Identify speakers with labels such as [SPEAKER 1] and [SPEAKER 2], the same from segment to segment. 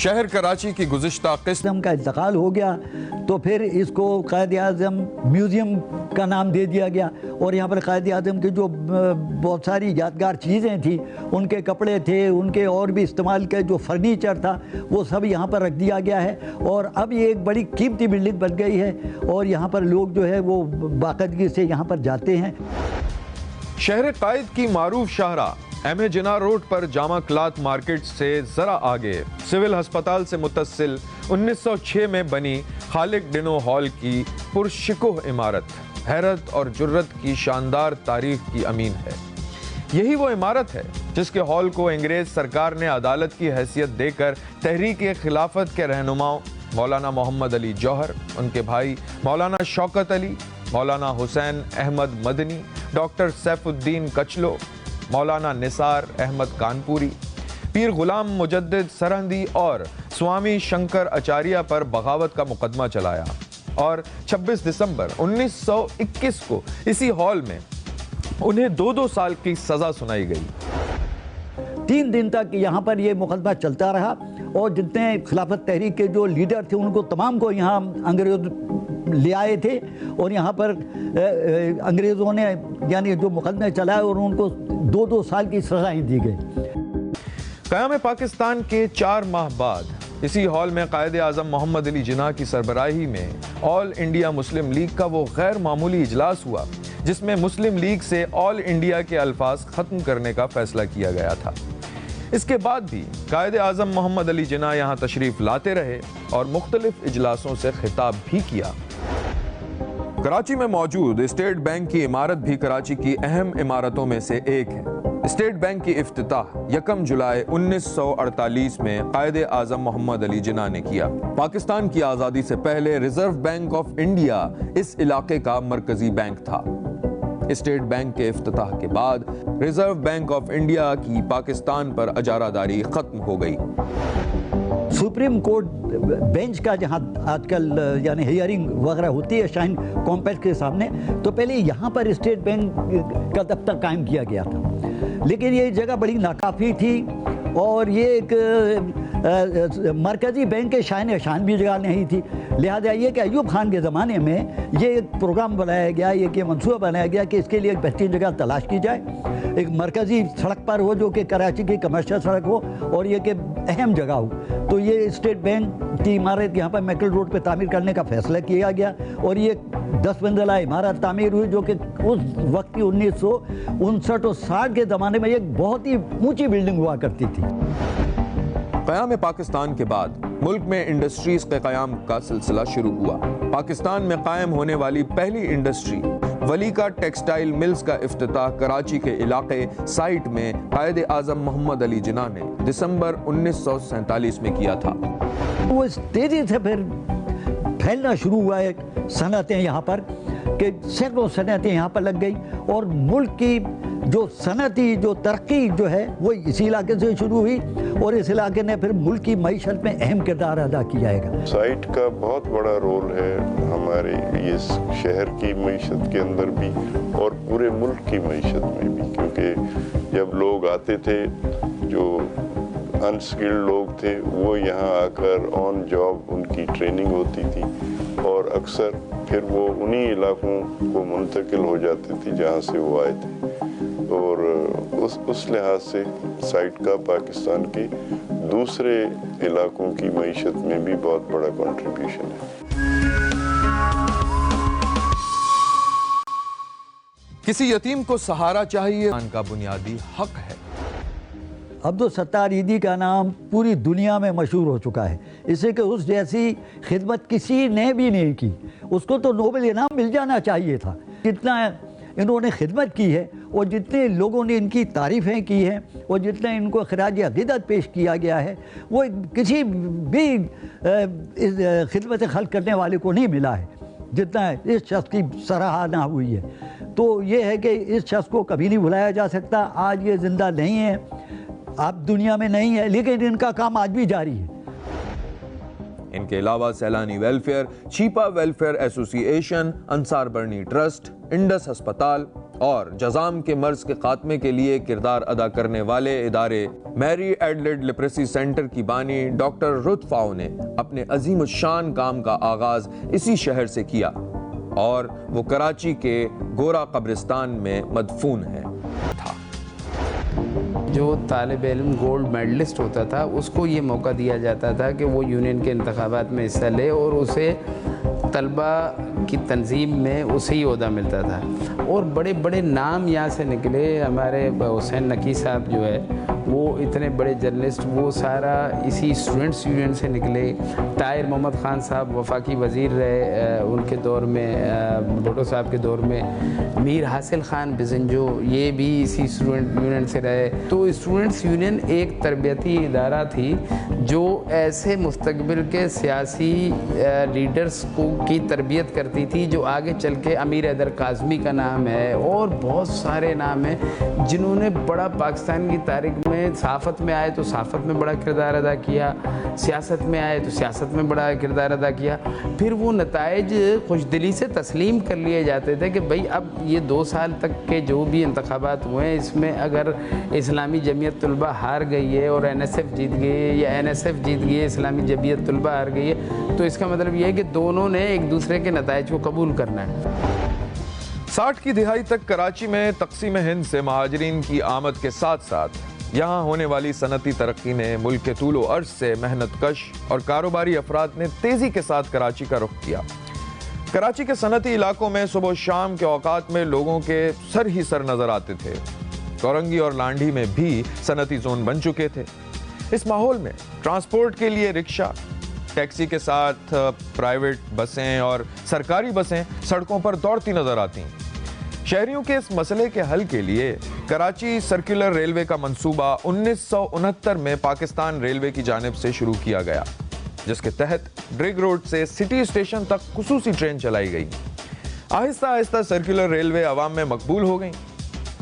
[SPEAKER 1] شہر کراچی کی گزشتہ قسط
[SPEAKER 2] کا انتقال ہو گیا تو پھر اس کو قائد اعظم میوزیم کا نام دے دیا گیا، اور یہاں پر قائد اعظم کے جو بہت ساری یادگار چیزیں تھیں، ان کے کپڑے تھے، ان کے اور بھی استعمال کے جو فرنیچر تھا وہ سب یہاں پر رکھ دیا گیا ہے، اور اب یہ ایک بڑی قیمتی بلڈنگ بن گئی ہے، اور یہاں پر لوگ جو ہے وہ باقاعدگی سے یہاں پر جاتے ہیں۔
[SPEAKER 1] شہر قائد کی معروف شاہراہ ایم اے جناح روڈ پر جامع کلاتھ مارکیٹ سے ذرا آگے سول ہسپتال سے متصل 1906 میں بنی خالق ڈنو ہال کی پرشکوہ عمارت حیرت اور جرت کی شاندار تاریخ کی امین ہے۔ یہی وہ عمارت ہے جس کے ہال کو انگریز سرکار نے عدالت کی حیثیت دے کر تحریک خلافت کے رہنماؤں مولانا محمد علی جوہر، ان کے بھائی مولانا شوکت علی، مولانا حسین احمد مدنی، ڈاکٹر سیف الدین کچلو، مولانا نثار احمد کانپوری، پیر غلام مجدد سرہندی اور سوامی شنکر اچاریہ پر بغاوت کا مقدمہ چلایا، اور 26 دسمبر 1921 کو اسی ہال میں انہیں 2 سال کی سزا سنائی گئی۔
[SPEAKER 2] 3 دن تک یہاں پر یہ مقدمہ چلتا رہا، اور جتنے خلافت تحریک کے جو لیڈر تھے ان کو تمام کو یہاں انگریز لے آئے تھے، اور یہاں پر انگریزوں نے یعنی جو مقدمے چلائے اور ان کو 2 سال کی سزائیں دی گئی۔
[SPEAKER 1] قیام پاکستان کے 4 ماہ بعد اسی ہال میں قائد اعظم محمد علی جناح کی سربراہی میں آل انڈیا مسلم لیگ کا وہ غیر معمولی اجلاس ہوا جس میں مسلم لیگ سے آل انڈیا کے الفاظ ختم کرنے کا فیصلہ کیا گیا تھا۔ اس کے بعد بھی قائد اعظم محمد علی جناح یہاں تشریف لاتے رہے اور مختلف اجلاسوں سے خطاب بھی کیا۔ کراچی میں موجود اسٹیٹ بینک کی عمارت بھی کراچی کی اہم عمارتوں میں سے ایک ہے۔ اسٹیٹ بینک کی افتتاح 1 جولائی 1948 میں قائد اعظم محمد علی جناح نے کیا۔ پاکستان کی آزادی سے پہلے ریزرو بینک آف انڈیا اس علاقے کا مرکزی بینک تھا۔ اسٹیٹ بینک کے افتتاح کے بعد ریزرو بینک آف انڈیا کی پاکستان پر اجارہ داری ختم ہو گئی۔
[SPEAKER 2] سپریم کورٹ بینچ کا جہاں آج کل یعنی ہیئرنگ وغیرہ ہوتی ہے شاہین کمپلیکس کے سامنے، تو پہلے یہاں پر اسٹیٹ بینک کا دفتر قائم کیا گیا تھا، لیکن یہ جگہ بڑی ناکافی تھی، اور یہ ایک مرکزی بینک کے شان بھی جگہ نہیں تھی، لہذا یہ کہ ایوب خان کے زمانے میں یہ ایک پروگرام بنایا گیا، یہ منصوبہ بنایا گیا کہ اس کے لیے ایک بہترین جگہ تلاش کی جائے، ایک مرکزی سڑک پر ہو جو کہ کراچی کی کمرشل سڑک ہو، اور یہ کہ اہم جگہ ہو۔ تو یہ اسٹیٹ بینک کی عمارت یہاں پر میکل روڈ پہ تعمیر کرنے کا فیصلہ کیا گیا، اور یہ 10 منزلہ عمارت تعمیر ہوئی جو کہ اس وقت کی 1959 اور 60 کے زمانے میں ایک بہت ہی اونچی بلڈنگ ہوا کرتی تھی۔
[SPEAKER 1] قیام پاکستان کے بعد ملک میں انڈسٹریز کے قیام کا سلسلہ شروع ہوا۔ پاکستان میں قائم ہونے والی پہلی انڈسٹری ولیکا ٹیکسٹائل ملز کا افتتاح کراچی کے علاقے سائٹ میں قائد اعظم محمد علی جناح نے دسمبر 1947 میں کیا تھا۔
[SPEAKER 2] وہ اس تیزی سے پھر پھیلنا شروع ہوا ہے صنعتیں یہاں پر، کہ سینکڑوں صنعتیں یہاں پر لگ گئی، اور ملک کی جو صنعتی جو ترقی جو ہے وہ اسی علاقے سے شروع ہوئی، اور اس علاقے نے پھر ملک کی معیشت میں اہم کردار ادا کیا ہے۔
[SPEAKER 3] سائٹ کا بہت بڑا رول ہے ہمارے اس شہر کی معیشت کے اندر بھی اور پورے ملک کی معیشت میں بھی، کیونکہ جب لوگ آتے تھے جو انسکلڈ لوگ تھے وہ یہاں آ کر آن جاب ان کی ٹریننگ ہوتی تھی، اور اکثر پھر وہ انہی علاقوں کو منتقل ہو جاتے تھے جہاں سے وہ آئے تھے، اور اس لحاظ سے سائٹ کا پاکستان کے دوسرے علاقوں کی معیشت میں بھی بہت بڑا کنٹریبیوشن ہے۔
[SPEAKER 1] کسی یتیم کو سہارا چاہیے، ان کا بنیادی حق ہے۔
[SPEAKER 2] عبدالستار ایدھی کا نام پوری دنیا میں مشہور ہو چکا ہے، اسے کہ اس جیسی خدمت کسی نے بھی نہیں کی، اس کو تو نوبل انعام مل جانا چاہیے تھا۔ جتنا انہوں نے خدمت کی ہے، اور جتنے لوگوں نے ان کی تعریفیں کی ہیں، اور جتنا ان کو خراج عقیدت پیش کیا گیا ہے، وہ کسی بھی خدمت خلق کرنے والے کو نہیں ملا ہے جتنا اس شخص کی سراہنا ہوئی ہے۔ تو یہ ہے کہ اس شخص کو کبھی نہیں بھلایا جا سکتا۔ آج یہ زندہ نہیں ہے، اب دنیا میں نہیں ہے، لیکن ان کا کام آج بھی جاری ہے۔
[SPEAKER 1] ان کے علاوہ سیلانی ویلفیئر، چیپا ویلفیئر ایسوسی ایشن، انصار برنی ٹرسٹ، انڈس ہسپتال اور جزام کے مرض کے خاتمے کے لیے کردار ادا کرنے والے ادارے میری ایڈلڈ لیپریسی سینٹر کی بانی ڈاکٹر رتھ فاؤ نے اپنے عظیم الشان کام کا آغاز اسی شہر سے کیا اور وہ کراچی کے گورا قبرستان میں مدفون ہے تھا۔
[SPEAKER 4] جو طالب علم گولڈ میڈلسٹ ہوتا تھا اس کو یہ موقع دیا جاتا تھا کہ وہ یونین کے انتخابات میں حصہ لے اور اسے طلبہ کی تنظیم میں اسی عہدہ ملتا تھا، اور بڑے بڑے نام یہاں سے نکلے۔ ہمارے حسین نقی صاحب جو ہے وہ اتنے بڑے جرنلسٹ، وہ سارا اسی اسٹوڈنٹس یونین سے نکلے۔ طاہر محمد خان صاحب وفاقی وزیر رہے ان کے دور میں، بھٹو صاحب کے دور میں۔ میر حاصل خان بزنجو یہ بھی اسی اسٹوڈنٹ یونین سے رہے۔ تو اسٹوڈنٹس یونین ایک تربیتی ادارہ تھی جو ایسے مستقبل کے سیاسی لیڈرز کی تربیت کرتی تھی جو آگے چل کے امیر حیدر کاظمی کا نام ہے اور بہت سارے نام ہیں جنہوں نے بڑا پاکستان کی تاریخ میں، صحافت میں آئے تو صحافت میں بڑا کردار ادا کیا، سیاست میں آئے تو سیاست میں بڑا کردار ادا کیا۔ پھر وہ نتائج خوش دلی سے تسلیم کر لیے جاتے تھے کہ بھئی اب یہ 2 سال تک کے جو بھی انتخابات ہوئے ہیں اس میں اگر اسلامی جمعیت طلبہ ہار گئی ہے اور این ایس ایف جیت گئی ہے یا این ایس ایف جیت گئی ہے، اسلامی جمعیت طلبہ ہار گئی ہے، تو اس کا مطلب یہ ہے کہ دونوں نے ایک دوسرے کے نتائج کو قبول کرنا ہے۔
[SPEAKER 1] 60 کی دہائی تک کراچی میں تقسیم ہند سے مہاجرین کی آمد کے ساتھ ساتھ یہاں ہونے والی صنعتی ترقی نے ملک کے طول و عرض سے محنت کش اور کاروباری افراد نے تیزی کے ساتھ کراچی کا رخ کیا۔ کراچی کے صنعتی علاقوں میں صبح و شام کے اوقات میں لوگوں کے سر ہی سر نظر آتے تھے۔ کورنگی اور لانڈھی میں بھی صنعتی زون بن چکے تھے۔ اس ماحول میں ٹرانسپورٹ کے لیے رکشہ، ٹیکسی کے ساتھ پرائیویٹ بسیں اور سرکاری بسیں سڑکوں پر دوڑتی نظر آتی ہیں۔ شہریوں کے اس مسئلے کے حل کے لیے کراچی سرکولر ریلوے کا منصوبہ 1969 میں پاکستان ریلوے کی جانب سے شروع کیا گیا، جس کے تحت ڈرگ روڈ سے سٹی اسٹیشن تک خصوصی ٹرین چلائی گئی۔ آہستہ آہستہ سرکولر ریلوے عوام میں مقبول ہو گئی۔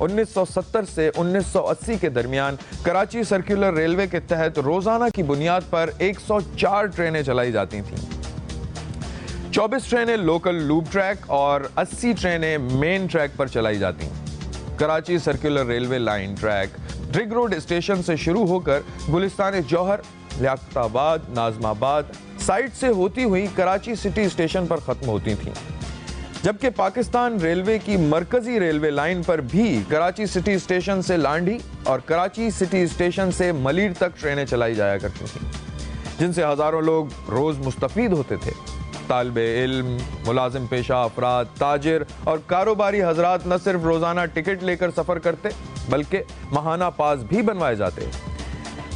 [SPEAKER 1] 1970 سے 1980 کے درمیان کراچی سرکولر ریلوے کے تحت روزانہ کی بنیاد پر 104 ٹرینیں چلائی جاتی تھیں۔ 24 ٹرینیں لوکل لوپ ٹریک اور 80 ٹرینیں مین ٹریک پر چلائی جاتی ہیں۔ Karachi circular railway line track drug road station سے شروع ہو کر گلستان جوہر، لیاقت آباد، ناظم آباد سائٹ سے ہوتی ہوئی کراچی سٹی اسٹیشن پر ختم ہوتی تھیں، جبکہ پاکستان ریلوے کی مرکزی ریلوے لائن پر بھی کراچی سٹی اسٹیشن سے لانڈھی اور کراچی سٹی اسٹیشن سے ملیر تک ٹرینیں چلائی جایا کرتی تھیں، جن سے ہزاروں لوگ روز مستفید ہوتے تھے۔ طالب علم، ملازم پیشہ افراد، تاجر اور کاروباری حضرات نہ صرف روزانہ ٹکٹ لے کر سفر کرتے بلکہ ماہانہ پاس بھی بنوائے جاتے۔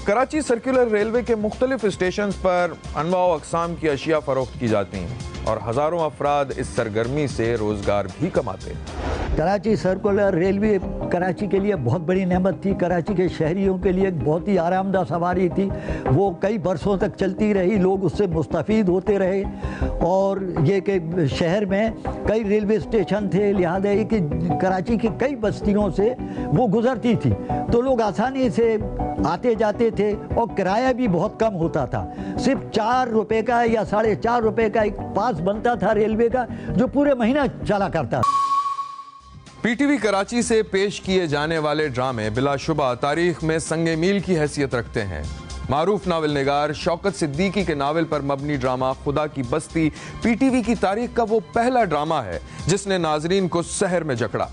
[SPEAKER 1] کراچی سرکولر ریلوے کے مختلف اسٹیشنز پر انواع و اقسام کی اشیاء فروخت کی جاتی ہیں اور ہزاروں افراد اس سرگرمی سے روزگار بھی کماتے ہیں۔
[SPEAKER 2] کراچی سرکولر ریلوے کراچی کے لیے بہت بڑی نعمت تھی، کراچی کے شہریوں کے لیے ایک بہت ہی آرام دہ سواری تھی۔ وہ کئی برسوں تک چلتی رہی، لوگ اس سے مستفید ہوتے رہے، اور یہ کہ شہر میں کئی ریلوے اسٹیشن تھے، لہٰذا یہ کہ کراچی کی کئی بستیوں سے وہ گزرتی تھی تو لوگ آسانی سے آتے جاتے تھے اور کرایہ بھی بہت کم ہوتا تھا۔ صرف 4 روپے کا یا 4.5 روپے کا ایک پاس بنتا تھا ریلوے کا جو پورے مہینہ چلا کرتا تھا۔
[SPEAKER 1] پی ٹی وی کراچی سے پیش کیے جانے والے ڈرامے بلا شبہ تاریخ میں سنگ میل کی حیثیت رکھتے ہیں۔ معروف ناول نگار شوکت صدیقی کے ناول پر مبنی ڈرامہ خدا کی بستی پی ٹی وی کی تاریخ کا وہ پہلا ڈرامہ ہے جس نے ناظرین کو سحر میں جکڑا۔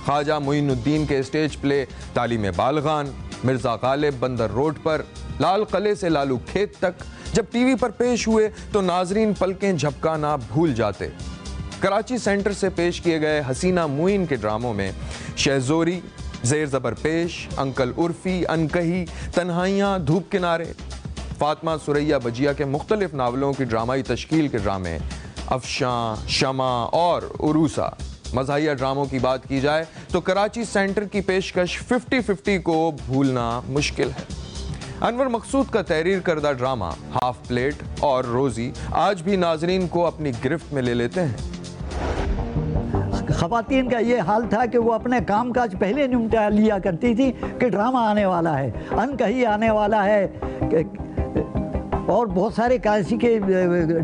[SPEAKER 1] خواجہ معین الدین کے اسٹیج پلے تعلیم بالغان، مرزا غالب بندر روڈ پر، لال قلعے سے لالو کھیت تک جب ٹی وی پر پیش ہوئے تو ناظرین پلکیں جھپکانا بھول جاتے۔ کراچی سینٹر سے پیش کیے گئے حسینہ معین کے ڈراموں میں شہزوری، زیر زبر پیش، انکل عرفی، انکہی، تنہائیاں، دھوپ کنارے، فاطمہ سریہ بجیا کے مختلف ناولوں کی ڈرامائی تشکیل کے ڈرامے افشاں، شمع اور عروسہ۔ مزاحیہ ڈراموں کی بات کی جائے تو کراچی سینٹر کی پیشکش 50-50 کو بھولنا مشکل ہے۔ انور مقصود کا تحریر کردہ ڈرامہ ہاف پلیٹ اور روزی آج بھی ناظرین کو اپنی گرفت میں لے لیتے ہیں۔
[SPEAKER 2] خواتین کا یہ حال تھا کہ وہ اپنے کام کاج پہلے نمٹا لیا کرتی تھی کہ ڈرامہ آنے والا ہے، انکہی آنے والا ہے، اور بہت سارے کراچی کے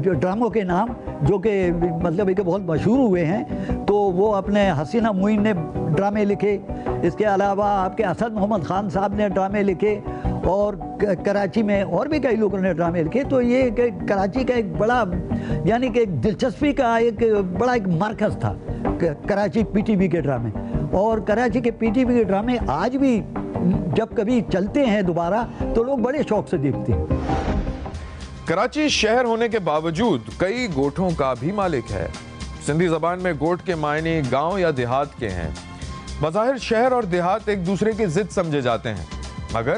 [SPEAKER 2] ڈراموں کے نام جو کہ مطلب کہ بہت مشہور ہوئے ہیں، تو وہ اپنے حسینہ معین نے ڈرامے لکھے، اس کے علاوہ آپ کے اسد محمد خان صاحب نے ڈرامے لکھے، اور کراچی میں اور بھی کئی لوگوں نے ڈرامے لکھے. تو یہ کہ کراچی کا ایک بڑا یعنی کہ دلچسپی کا ایک بڑا ایک مرکز تھا کراچی پی ٹی وی کے ڈرامے. اور کراچی کے پی ٹی وی کے ڈرامے آج بھی جب کبھی چلتے ہیں دوبارہ تو لوگ بڑے شوق سے دیکھتے ہیں.
[SPEAKER 1] کراچی شہر ہونے کے باوجود کئی گوٹھوں کا بھی مالک ہے. سندھی زبان میں گوٹھ کے معنی گاؤں یا دیہات کے ہیں. بظاہر شہر اور دیہات ایک دوسرے کی ضد سمجھے جاتے ہیں، مگر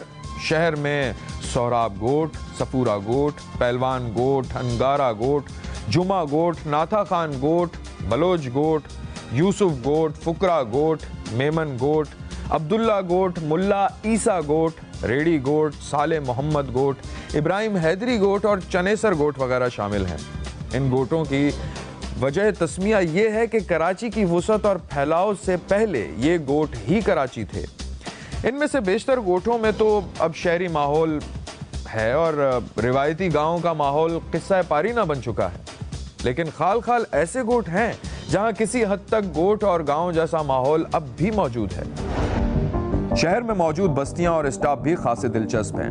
[SPEAKER 1] شہر میں سہراب گوٹھ، سفورہ گوٹھ، پہلوان گوٹھ، انگارہ گوٹھ، جمعہ گوٹھ، ناتھا خان گوٹھ، بلوچ گوٹھ، یوسف گوٹھ، فقرہ گوٹھ، میمن گوٹھ، عبداللہ گوٹھ، ملا عیسیٰ گوٹھ، ریڑی گوٹھ، صالح محمد گوٹھ، ابراہیم حیدری گوٹھ اور چنیسر گوٹھ وغیرہ شامل ہیں. ان گوٹھوں کی وجہ تسمیہ یہ ہے کہ کراچی کی وسعت اور پھیلاؤ سے پہلے یہ گوٹھ ہی کراچی تھے. ان میں سے بیشتر گوٹھوں میں تو اب شہری ماحول ہے اور روایتی گاؤں کا ماحول قصہ پاری نہ بن چکا ہے، لیکن خال خال ایسے گوٹھ ہیں جہاں کسی حد تک گوٹھ اور گاؤں جیسا ماحول اب بھی موجود ہے. شہر میں موجود بستیاں اور اسٹاپ بھی خاصے دلچسپ ہیں.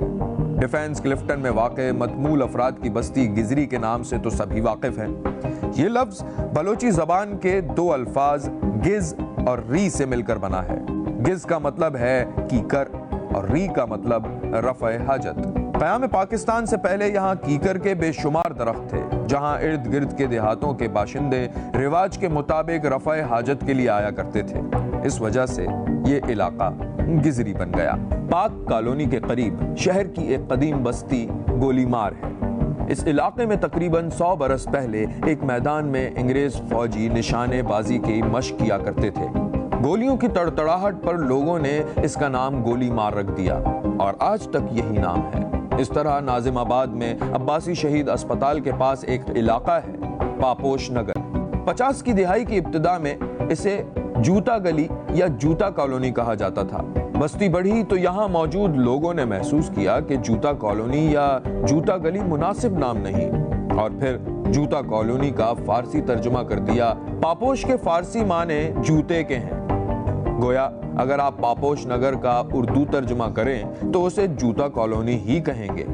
[SPEAKER 1] ڈیفینس کلفٹن میں واقع متمول افراد کی بستی گزری کے نام سے تو سبھی واقف ہیں. یہ لفظ بلوچی زبان کے دو الفاظ گز اور ری سے مل کر بنا ہے. گز کا مطلب ہے کیکر اور ری کا مطلب رفع حاجت. قیام پاکستان سے پہلے یہاں کیکر کے بے شمار درخت تھے، جہاں ارد گرد کے دیہاتوں کے باشندے رواج کے مطابق رفع حاجت کے لیے آیا کرتے تھے. اس وجہ سے یہ علاقہ گزری بن گیا. پاک کالونی کے قریب شہر کی ایک قدیم بستی گولی مار ہے. اس علاقے میں تقریباً 100 برس پہلے ایک میدان میں انگریز فوجی نشانے بازی کی مشق کیا کرتے تھے. گولیوں کی تڑتڑاہٹ پر لوگوں نے اس کا نام گولی مار رکھ دیا اور آج تک یہی نام ہے. اس طرح ناظم آباد میں عباسی شہید اسپتال کے پاس ایک علاقہ ہے پاپوش نگر. 50 کی دہائی کی ابتدا میں اسے جوتا گلی یا جوتا کالونی کہا جاتا تھا. بستی بڑھی تو یہاں موجود لوگوں نے محسوس کیا کہ جوتا کالونی یا جوتا گلی مناسب نام نہیں، اور پھر جوتا کالونی کا فارسی ترجمہ کر دیا. پاپوش کے فارسی معنی جوتے کے ہیں. گویا اگر آپ پاپوش نگر کا اردو ترجمہ کریں تو اسے جوتا کالونی ہی کہیں گے.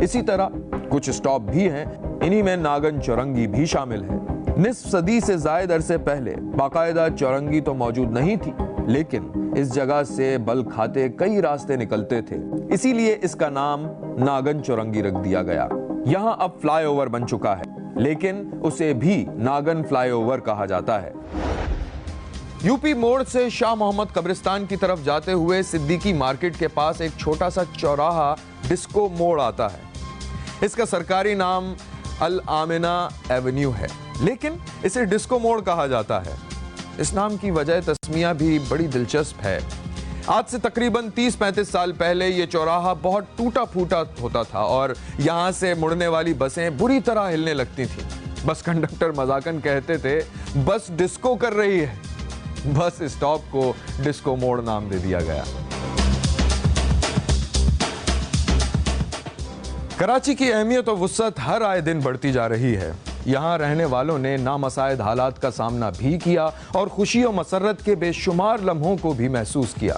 [SPEAKER 1] اسی طرح کچھ اسٹاپ بھی ہیں، انہی میں ناگن چورنگی بھی شامل ہے. نصف صدی سے زائد عرصے پہلے باقاعدہ چورنگی تو موجود نہیں تھی، لیکن اس جگہ سے بل کھاتے کئی راستے نکلتے تھے، اسی لیے اس کا نام ناگن چورنگی رکھ دیا گیا. یہاں اب فلائی اوور بن چکا ہے، لیکن اسے بھی ناگن فلائی اوور کہا جاتا ہے. یو پی موڑ سے شاہ محمد قبرستان کی طرف جاتے ہوئے صدیقی مارکیٹ کے پاس ایک چھوٹا سا چوراہا ڈسکو موڑ آتا ہے. اس کا سرکاری نام الآمنہ ایونیو ہے، لیکن اسے ڈسکو موڑ کہا جاتا ہے. اس نام کی وجہ تسمیہ بھی بڑی دلچسپ ہے. آج سے تقریباً 30-35 سال پہلے یہ چوراہا بہت ٹوٹا پھوٹا ہوتا تھا اور یہاں سے مڑنے والی بسیں بری طرح ہلنے لگتی تھیں. بس کنڈکٹر مذاقن کہتے تھے بس ڈسکو کر رہی ہے. بس اسٹاپ کو ڈسکو موڑ نام دے دیا گیا. کراچی کی اہمیت و وسعت ہر آئے دن بڑھتی جا رہی ہے. یہاں رہنے والوں نے نامساعد حالات کا سامنا بھی کیا اور خوشی و مسرت کے بے شمار لمحوں کو بھی محسوس کیا.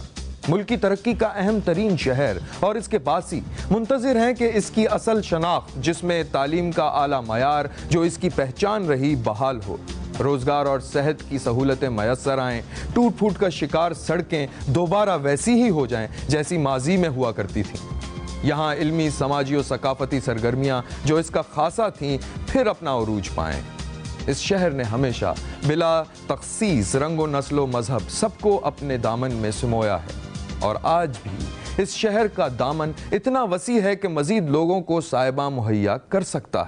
[SPEAKER 1] ملک کی ترقی کا اہم ترین شہر اور اس کے باسی منتظر ہیں کہ اس کی اصل شناخت، جس میں تعلیم کا اعلیٰ معیار جو اس کی پہچان رہی، بحال ہو. روزگار اور صحت کی سہولتیں میسر آئیں، ٹوٹ پھوٹ کا شکار سڑکیں دوبارہ ویسی ہی ہو جائیں جیسی ماضی میں ہوا کرتی تھیں. یہاں علمی، سماجی و ثقافتی سرگرمیاں جو اس کا خاصہ تھیں پھر اپنا عروج پائیں. اس شہر نے ہمیشہ بلا تخصیص رنگ و نسل و مذہب سب کو اپنے دامن میں سمویا ہے، اور آج بھی اس شہر کا دامن اتنا وسیع ہے کہ مزید لوگوں کو سائبہ مہیا کر سکتا ہے.